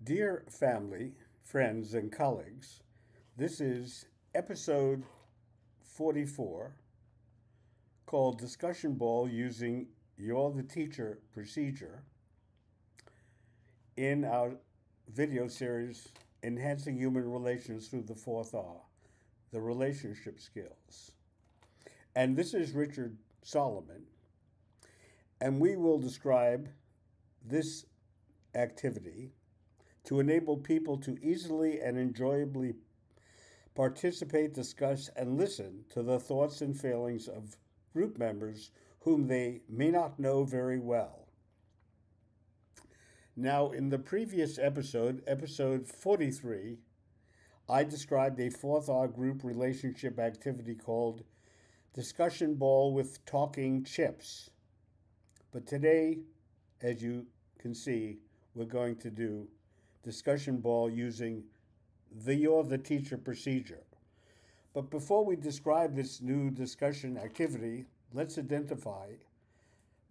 Dear family, friends, and colleagues, this is episode 44 called Discussion Ball Using You're the Teacher Procedure in our video series Enhancing Human Relations Through the Fourth R, the Relationship Skills. And this is Richard Solomon, and we will describe this activity to enable people to easily and enjoyably participate, discuss, and listen to the thoughts and feelings of group members whom they may not know very well. Now, in the previous episode, episode 43, I described a fourth R group relationship activity called Discussion Ball with Talking Chips. But today, as you can see, we're going to do discussion ball using the You're the Teacher procedure. But before we describe this new discussion activity, let's identify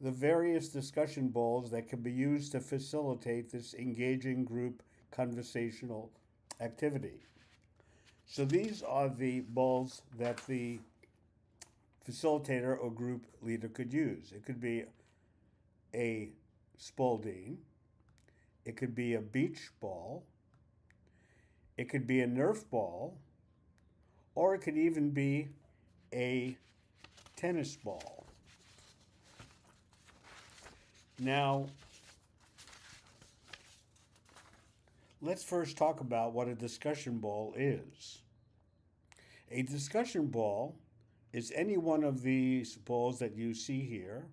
the various discussion balls that can be used to facilitate this engaging group conversational activity. So these are the balls that the facilitator or group leader could use. It could be a Spalding, it could be a beach ball, it could be a Nerf ball, or it could even be a tennis ball. Now, let's first talk about what a discussion ball is. A discussion ball is any one of these balls that you see here,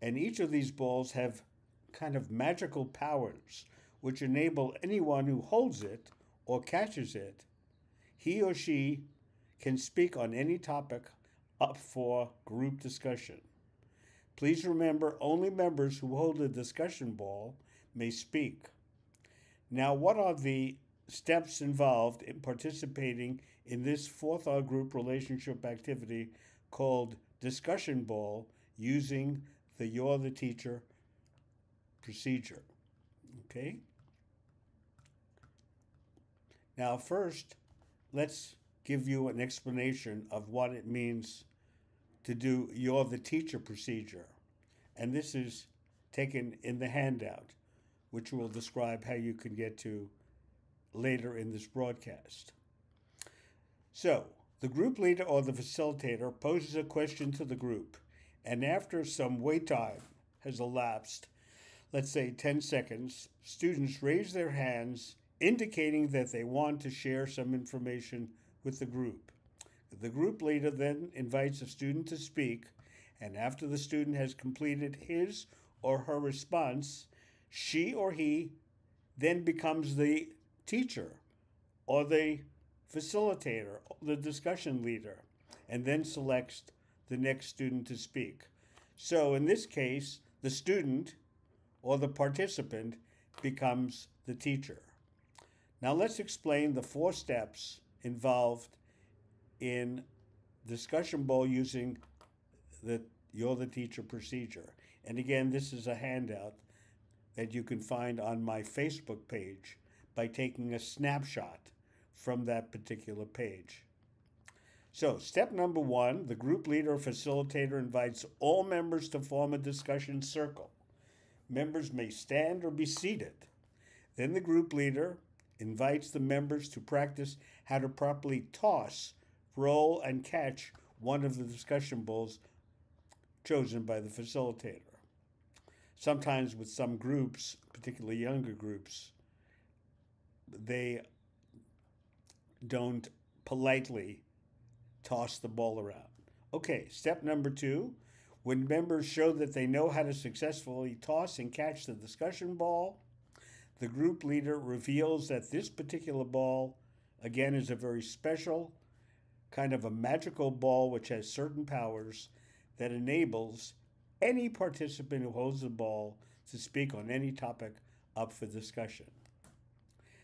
and each of these balls have kind of magical powers which enable anyone who holds it or catches it, he or she can speak on any topic up for group discussion. Please remember, only members who hold a discussion ball may speak. Now, what are the steps involved in participating in this fourth R group relationship activity called discussion ball using the You're the Teacher procedure? Okay? Now, first, let's give you an explanation of what it means to do You're the Teacher procedure. And this is taken in the handout, which will describe how you can get to later in this broadcast. So, the group leader or the facilitator poses a question to the group, and after some wait time has elapsed, let's say 10 seconds, students raise their hands indicating that they want to share some information with the group. The group leader then invites a student to speak, and after the student has completed his or her response, she or he then becomes the teacher or the facilitator, the discussion leader, and then selects the next student to speak. So in this case, the student or the participant becomes the teacher. Now let's explain the 4 steps involved in discussion ball using the You're the Teacher procedure. And again, this is a handout that you can find on my Facebook page by taking a snapshot from that particular page. So, step number 1, the group leader or facilitator invites all members to form a discussion circle. Members may stand or be seated. Then the group leader invites the members to practice how to properly toss, roll, and catch one of the discussion balls chosen by the facilitator. Sometimes with some groups, particularly younger groups, they don't politely toss the ball around. Okay, step number 2, when members show that they know how to successfully toss and catch the discussion ball, the group leader reveals that this particular ball, again, is a very special, kind of a magical ball which has certain powers that enables any participant who holds the ball to speak on any topic up for discussion.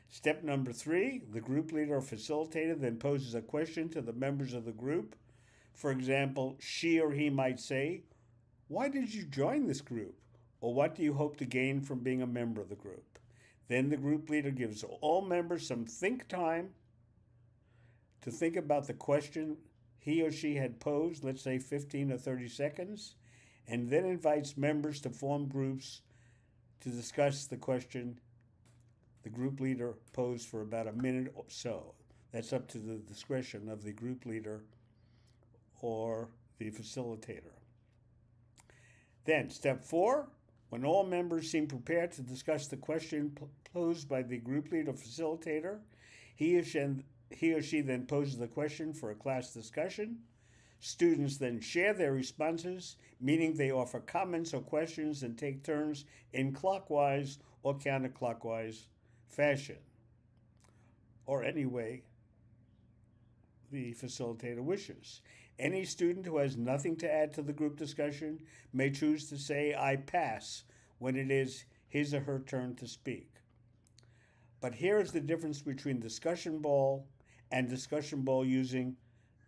Step number 3, the group leader or facilitator then poses a question to the members of the group. For example, she or he might say, "Why did you join this group?" Or what do you hope to gain from being a member of the group? Then the group leader gives all members some think time to think about the question he or she had posed, let's say 15 or 30 seconds, and then invites members to form groups to discuss the question the group leader posed for about a minute or so. That's up to the discretion of the group leader or the facilitator. Then, step 4, when all members seem prepared to discuss the question posed by the group leader or facilitator, he or she then poses the question for a class discussion. Students then share their responses, meaning they offer comments or questions and take turns in clockwise or counterclockwise fashion, or any way the facilitator wishes. Any student who has nothing to add to the group discussion may choose to say, "I pass," when it is his or her turn to speak. But here is the difference between discussion ball and discussion ball using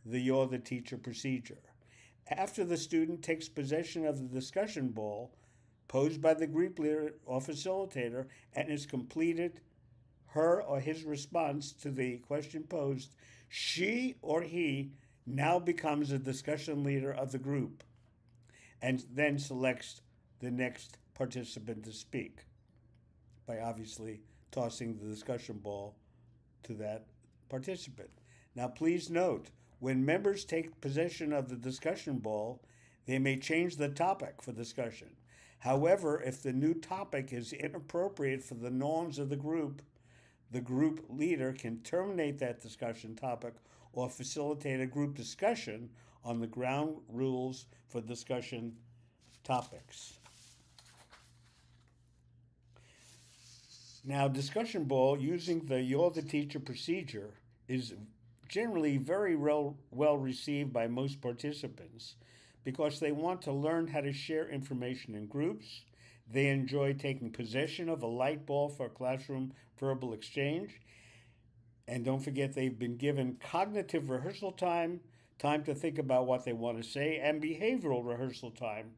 the "you're the teacher" procedure. After the student takes possession of the discussion ball posed by the group leader or facilitator and has completed her or his response to the question posed, she or he now becomes a discussion leader of the group and then selects the next participant to speak by obviously tossing the discussion ball to that participant. Now, please note, when members take possession of the discussion ball, they may change the topic for discussion. However, if the new topic is inappropriate for the norms of the group leader can terminate that discussion topic or facilitate a group discussion on the ground rules for discussion topics. Now, discussion ball using the "you're the teacher" procedure is generally very well received by most participants because they want to learn how to share information in groups. They enjoy taking possession of a light ball for classroom verbal exchange. And don't forget, they've been given cognitive rehearsal time to think about what they want to say, and behavioral rehearsal time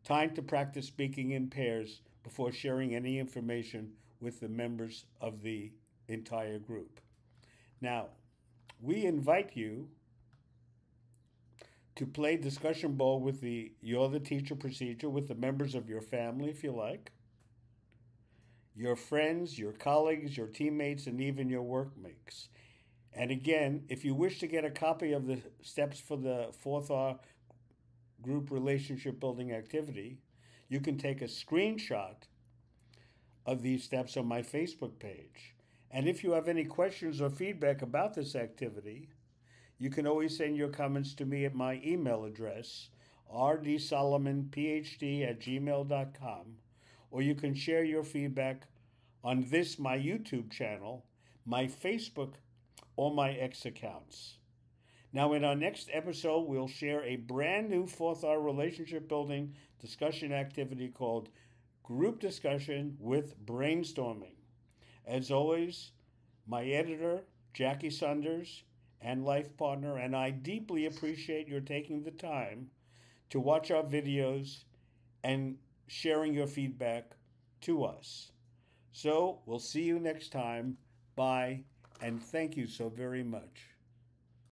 to practice speaking in pairs before sharing any information with the members of the entire group. Now, we invite you to play discussion ball with the "you're the teacher" procedure with the members of your family, if you like, your friends, your colleagues, your teammates, and even your workmates. And again, if you wish to get a copy of the steps for the 4th R group relationship building activity, you can take a screenshot of these steps on my Facebook page. And if you have any questions or feedback about this activity, you can always send your comments to me at my email address, rdsolomonphd@gmail.com, or you can share your feedback on this, my YouTube channel, my Facebook, or my X accounts. Now, in our next episode, we'll share a brand new 4th R relationship building discussion activity called Group Discussion with Brainstorming. As always, my editor, Jackie Saunders, and life partner, and I deeply appreciate your taking the time to watch our videos and sharing your feedback to us. So we'll see you next time. Bye, and thank you so very much.